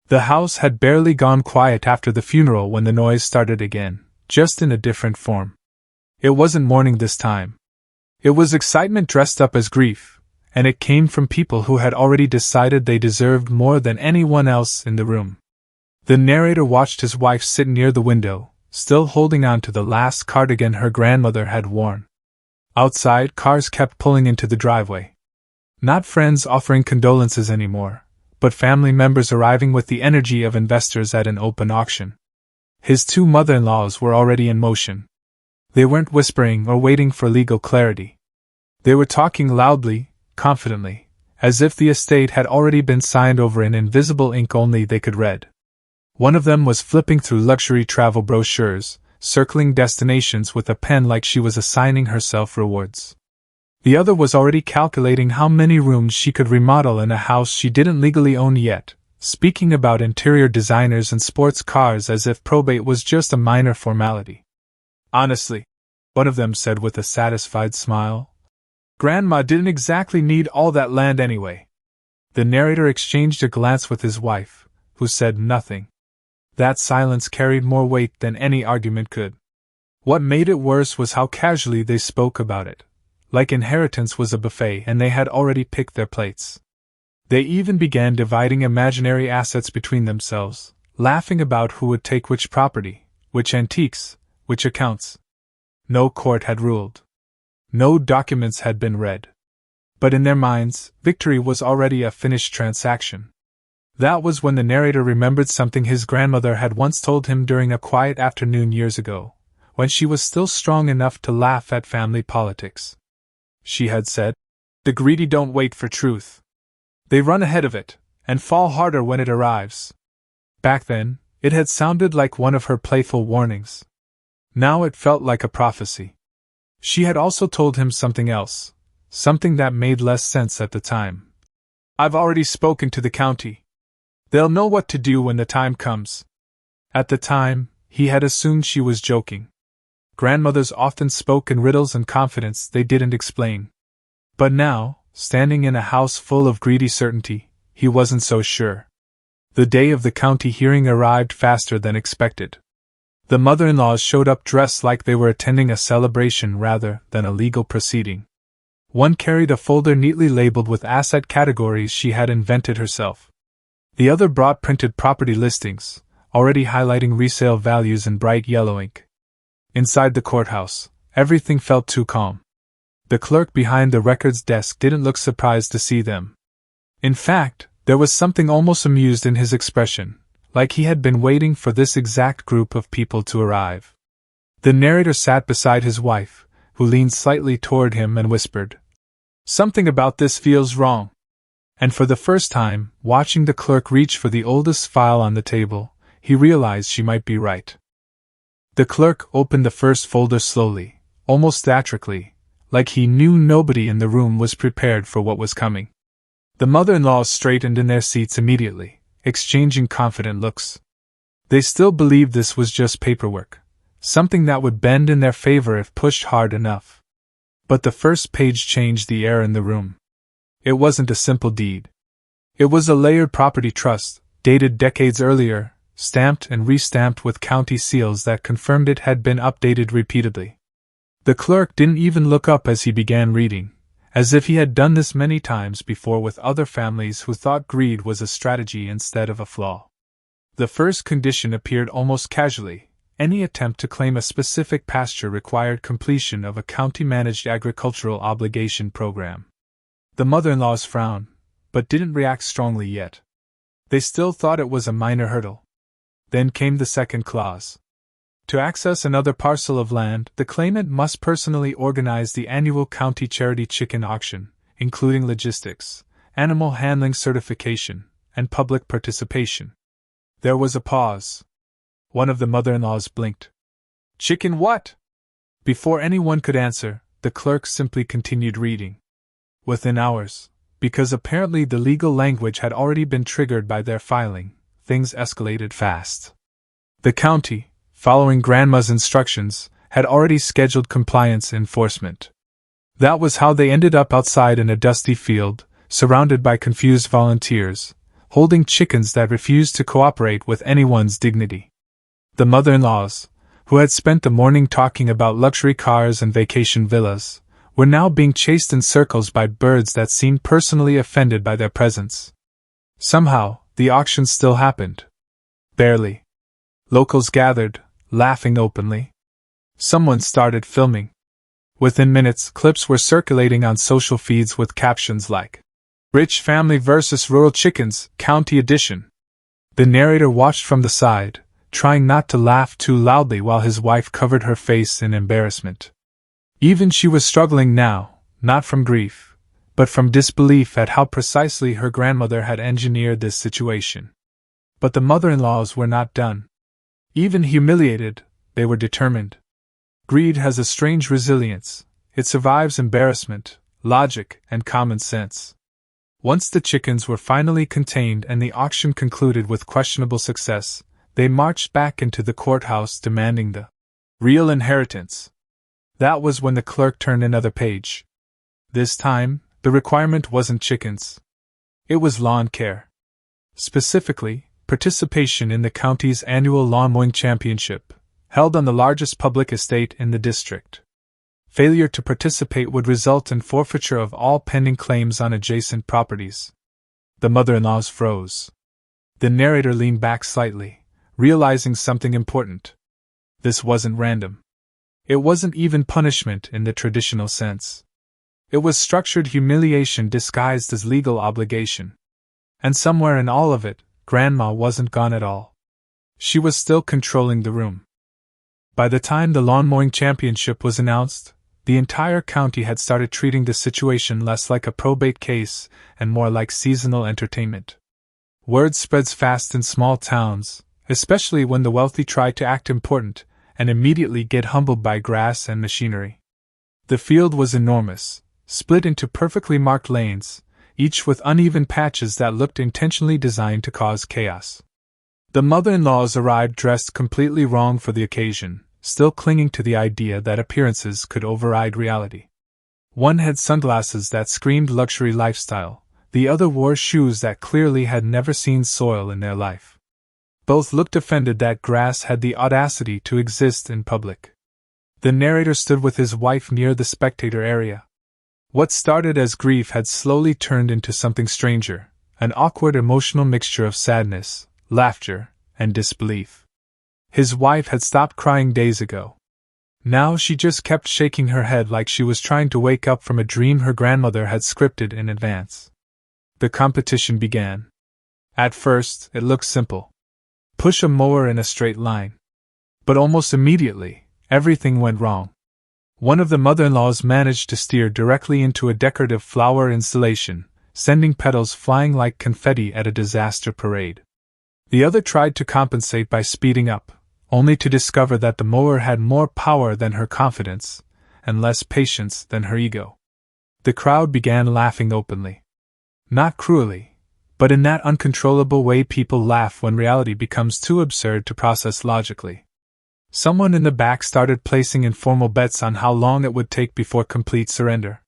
The house had barely gone quiet after the funeral when the noise started again, just in a different form. It wasn't mourning this time. It was excitement dressed up as grief, and it came from people who had already decided they deserved more than anyone else in the room. The narrator watched his wife sit near the window, still holding on to the last cardigan her grandmother had worn. Outside, cars kept pulling into the driveway. Not friends offering condolences anymore, but family members arriving with the energy of investors at an open auction. His two mother-in-laws were already in motion. They weren't whispering or waiting for legal clarity. They were talking loudly, confidently, as if the estate had already been signed over in invisible ink only they could read. One of them was flipping through luxury travel brochures, circling destinations with a pen like she was assigning herself rewards. The other was already calculating how many rooms she could remodel in a house she didn't legally own yet, speaking about interior designers and sports cars as if probate was just a minor formality. Honestly, one of them said with a satisfied smile, Grandma didn't exactly need all that land anyway. The narrator exchanged a glance with his wife, who said nothing. That silence carried more weight than any argument could. What made it worse was how casually they spoke about it, like inheritance was a buffet and they had already picked their plates. They even began dividing imaginary assets between themselves, laughing about who would take which property, which antiques, which accounts. No court had ruled. No documents had been read. But in their minds, victory was already a finished transaction. That was when the narrator remembered something his grandmother had once told him during a quiet afternoon years ago, when she was still strong enough to laugh at family politics. She had said, "The greedy don't wait for truth. They run ahead of it, and fall harder when it arrives." Back then, it had sounded like one of her playful warnings. Now it felt like a prophecy. She had also told him something else, something that made less sense at the time. "I've already spoken to the county. They'll know what to do when the time comes." At the time, he had assumed she was joking. Grandmothers often spoke in riddles and confidence they didn't explain. But now, standing in a house full of greedy certainty, he wasn't so sure. The day of the county hearing arrived faster than expected. The mother-in-laws showed up dressed like they were attending a celebration rather than a legal proceeding. One carried a folder neatly labeled with asset categories she had invented herself. The other brought printed property listings, already highlighting resale values in bright yellow ink. Inside the courthouse, everything felt too calm. The clerk behind the records desk didn't look surprised to see them. In fact, there was something almost amused in his expression, like he had been waiting for this exact group of people to arrive. The narrator sat beside his wife, who leaned slightly toward him and whispered, "Something about this feels wrong." And for the first time, watching the clerk reach for the oldest file on the table, he realized she might be right. The clerk opened the first folder slowly, almost theatrically, like he knew nobody in the room was prepared for what was coming. The mother-in-laws straightened in their seats immediately, exchanging confident looks. They still believed this was just paperwork, something that would bend in their favor if pushed hard enough. But the first page changed the air in the room. It wasn't a simple deed. It was a layered property trust, dated decades earlier, stamped and restamped with county seals that confirmed it had been updated repeatedly. The clerk didn't even look up as he began reading, as if he had done this many times before with other families who thought greed was a strategy instead of a flaw. The first condition appeared almost casually: any attempt to claim a specific pasture required completion of a county-managed agricultural obligation program. The mother-in-laws frowned, but didn't react strongly yet. They still thought it was a minor hurdle. Then came the second clause. To access another parcel of land, the claimant must personally organize the annual county charity chicken auction, including logistics, animal handling certification, and public participation. There was a pause. One of the mother-in-laws blinked. "Chicken what?" Before anyone could answer, the clerk simply continued reading. Within hours, because apparently the legal language had already been triggered by their filing, things escalated fast. The county, following Grandma's instructions, had already scheduled compliance enforcement. That was how they ended up outside in a dusty field, surrounded by confused volunteers, holding chickens that refused to cooperate with anyone's dignity. The mother-in-laws, who had spent the morning talking about luxury cars and vacation villas, were now being chased in circles by birds that seemed personally offended by their presence. Somehow, the auction still happened. Barely. Locals gathered, laughing openly. Someone started filming. Within minutes, clips were circulating on social feeds with captions like, "Rich Family vs. Rural Chickens, County Edition." The narrator watched from the side, trying not to laugh too loudly while his wife covered her face in embarrassment. Even she was struggling now, not from grief, but from disbelief at how precisely her grandmother had engineered this situation. But the mother-in-laws were not done. Even humiliated, they were determined. Greed has a strange resilience. It survives embarrassment, logic, and common sense. Once the chickens were finally contained and the auction concluded with questionable success, they marched back into the courthouse demanding the real inheritance. That was when the clerk turned another page. This time, the requirement wasn't chickens. It was lawn care. Specifically, participation in the county's annual lawn mowing championship, held on the largest public estate in the district. Failure to participate would result in forfeiture of all pending claims on adjacent properties. The mother-in-laws froze. The narrator leaned back slightly, realizing something important. This wasn't random. It wasn't even punishment in the traditional sense. It was structured humiliation disguised as legal obligation. And somewhere in all of it, Grandma wasn't gone at all. She was still controlling the room. By the time the lawn mowing championship was announced, the entire county had started treating the situation less like a probate case and more like seasonal entertainment. Word spreads fast in small towns, especially when the wealthy try to act important and immediately get humbled by grass and machinery. The field was enormous, split into perfectly marked lanes, each with uneven patches that looked intentionally designed to cause chaos. The mother-in-laws arrived dressed completely wrong for the occasion, still clinging to the idea that appearances could override reality. One had sunglasses that screamed luxury lifestyle, the other wore shoes that clearly had never seen soil in their life. Both looked offended that grass had the audacity to exist in public. The narrator stood with his wife near the spectator area. What started as grief had slowly turned into something stranger, an awkward emotional mixture of sadness, laughter, and disbelief. His wife had stopped crying days ago. Now she just kept shaking her head like she was trying to wake up from a dream her grandmother had scripted in advance. The competition began. At first, it looked simple. Push a mower in a straight line. But almost immediately, everything went wrong. One of the mother-in-laws managed to steer directly into a decorative flower installation, sending petals flying like confetti at a disaster parade. The other tried to compensate by speeding up, only to discover that the mower had more power than her confidence, and less patience than her ego. The crowd began laughing openly. Not cruelly, but in that uncontrollable way people laugh when reality becomes too absurd to process logically. Someone in the back started placing informal bets on how long it would take before complete surrender.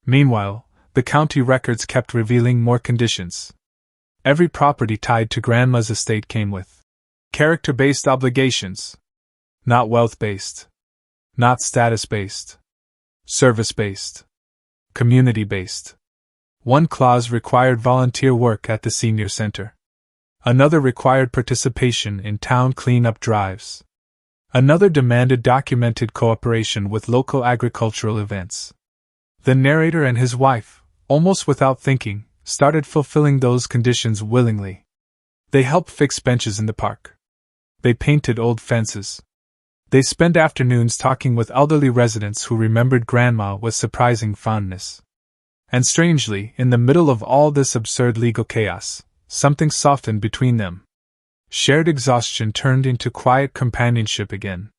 Meanwhile, the county records kept revealing more conditions. Every property tied to Grandma's estate came with character-based obligations. Not wealth-based. Not status-based. Service-based. Community-based. One clause required volunteer work at the senior center. Another required participation in town cleanup drives. Another demanded documented cooperation with local agricultural events. The narrator and his wife, almost without thinking, started fulfilling those conditions willingly. They helped fix benches in the park. They painted old fences. They spent afternoons talking with elderly residents who remembered Grandma with surprising fondness. And strangely, in the middle of all this absurd legal chaos, something softened between them. Shared exhaustion turned into quiet companionship again.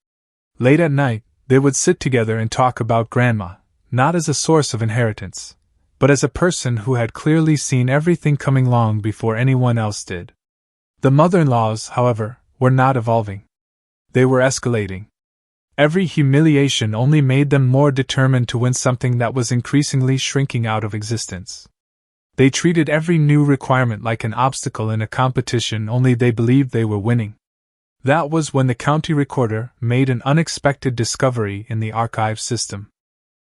Late at night, they would sit together and talk about Grandma, not as a source of inheritance, but as a person who had clearly seen everything coming long before anyone else did. The mother-in-laws, however, were not evolving. They were escalating. Every humiliation only made them more determined to win something that was increasingly shrinking out of existence. They treated every new requirement like an obstacle in a competition, only they believed they were winning. That was when the county recorder made an unexpected discovery in the archive system.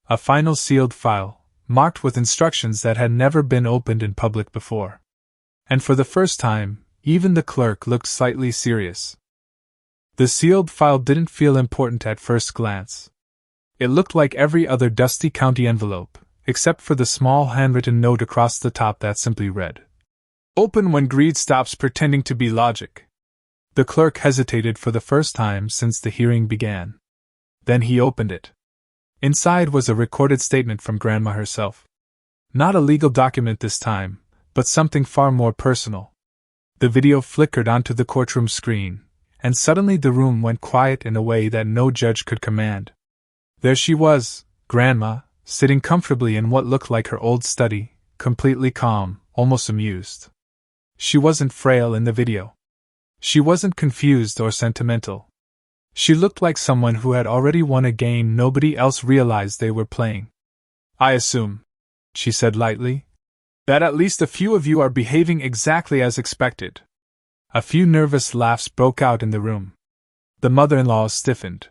A final sealed file, marked with instructions that had never been opened in public before. And for the first time, even the clerk looked slightly serious. The sealed file didn't feel important at first glance. It looked like every other dusty county envelope, except for the small handwritten note across the top that simply read, "Open when greed stops pretending to be logic." The clerk hesitated for the first time since the hearing began. Then he opened it. Inside was a recorded statement from Grandma herself. Not a legal document this time, but something far more personal. The video flickered onto the courtroom screen, and suddenly the room went quiet in a way that no judge could command. There she was, Grandma, sitting comfortably in what looked like her old study, completely calm, almost amused. She wasn't frail in the video. She wasn't confused or sentimental. She looked like someone who had already won a game nobody else realized they were playing. "I assume," she said lightly, "that at least a few of you are behaving exactly as expected." A few nervous laughs broke out in the room. The mother-in-law stiffened.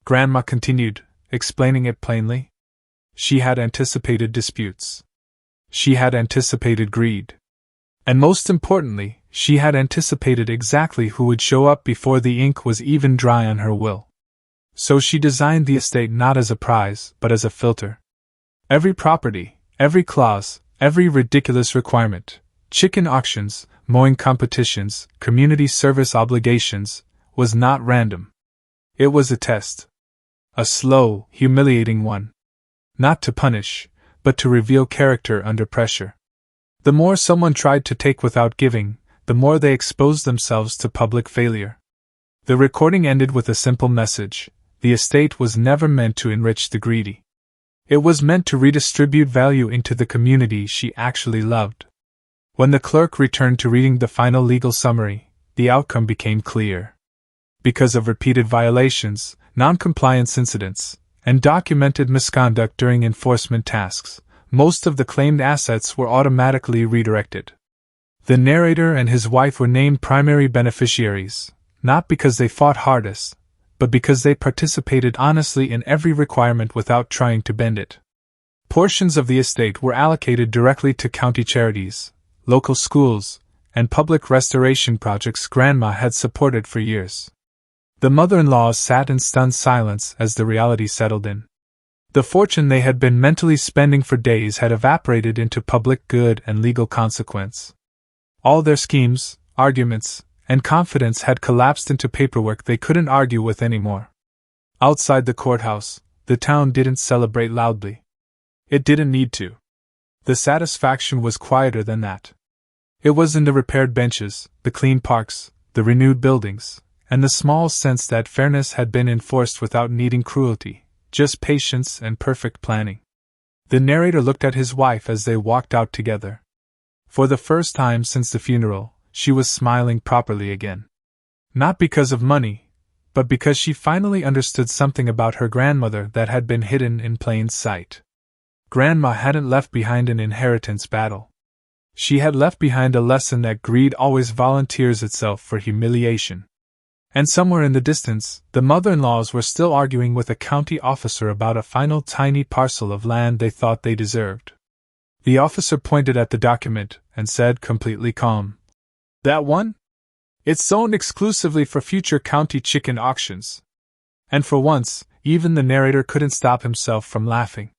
Grandma continued, explaining it plainly. She had anticipated disputes. She had anticipated greed. And most importantly, she had anticipated exactly who would show up before the ink was even dry on her will. So she designed the estate not as a prize, but as a filter. Every property, every clause, every ridiculous requirement, chicken auctions, mowing competitions, community service obligations, was not random. It was a test. A slow, humiliating one. Not to punish, but to reveal character under pressure. The more someone tried to take without giving, the more they exposed themselves to public failure. The recording ended with a simple message: the estate was never meant to enrich the greedy. It was meant to redistribute value into the community she actually loved. When the clerk returned to reading the final legal summary, the outcome became clear. Because of repeated violations, non-compliance incidents, and documented misconduct during enforcement tasks, most of the claimed assets were automatically redirected. The narrator and his wife were named primary beneficiaries, not because they fought hardest, but because they participated honestly in every requirement without trying to bend it. Portions of the estate were allocated directly to county charities, local schools, and public restoration projects Grandma had supported for years. The mother-in-law sat in stunned silence as the reality settled in. The fortune they had been mentally spending for days had evaporated into public good and legal consequence. All their schemes, arguments, and confidence had collapsed into paperwork they couldn't argue with anymore. Outside the courthouse, the town didn't celebrate loudly. It didn't need to. The satisfaction was quieter than that. It was in the repaired benches, the clean parks, the renewed buildings, and the small sense that fairness had been enforced without needing cruelty. Just patience and perfect planning. The narrator looked at his wife as they walked out together. For the first time since the funeral, she was smiling properly again. Not because of money, but because she finally understood something about her grandmother that had been hidden in plain sight. Grandma hadn't left behind an inheritance battle. She had left behind a lesson that greed always volunteers itself for humiliation. And somewhere in the distance, the mother-in-laws were still arguing with a county officer about a final tiny parcel of land they thought they deserved. The officer pointed at the document and said, completely calm, "That one? It's zoned exclusively for future county chicken auctions." And for once, even the narrator couldn't stop himself from laughing.